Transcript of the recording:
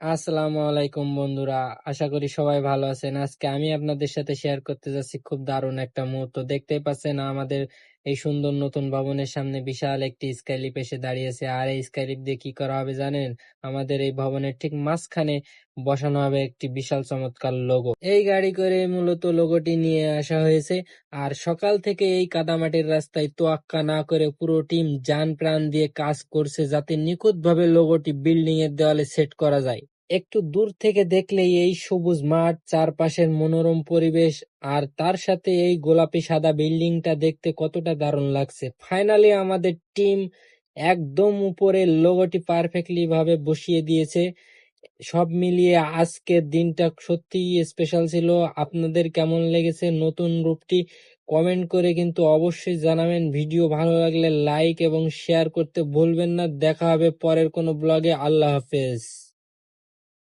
আসসালামু আলাইকুম বন্ধুরা, আশা করি সবাই ভালো আছেন। আজকে আমি আপনাদের সাথে শেয়ার করতে যাচ্ছি খুব দারুণ একটা মুহূর্ত। দেখতেই পাচ্ছেন আমাদের এই সুন্দর নতুন ভবনের সামনে বিশাল একটি স্কাইলিপ এসে দাঁড়িয়েছে। আর এই স্কাইলিপ দিয়ে কি করা হবে জানেন? আমাদের এই ভবনের ঠিক মাঝখানে বসানো হবে একটি বিশাল চমৎকার লোগো। এই গাড়ি করে মূলত লোগোটি নিয়ে আসা হয়েছে। আর সকাল থেকে এই কাদামাটির রাস্তায় তোয়াক্কা না করে পুরো টিম জান প্রাণ দিয়ে কাজ করছে যাতে নিখুঁতভাবে লোগোটি বিল্ডিং এর দেওয়ালে সেট করা যায়। একটু দূর থেকে দেখলেই এই সবুজ মাঠ, চারপাশের মনোরম পরিবেশ আর তার সাথে এই গোলাপি সাদা বিল্ডিংটা দেখতে কতটা দারুণ লাগছে। ফাইনালি আমাদের টিম একদম উপরে লোগোটি পারফেক্টলি ভাবে বসিয়ে দিয়েছে। সব মিলিয়ে আজকের দিনটা সত্যিই স্পেশাল ছিল। আপনাদের কেমন লেগেছে নতুন রূপটি? কমেন্ট করে কিন্তু অবশ্যই জানাবেন। ভিডিও ভালো লাগলে লাইক এবং শেয়ার করতে ভুলবেন না। দেখা হবে পরের কোনো ব্লগে। আল্লাহ হাফেজ।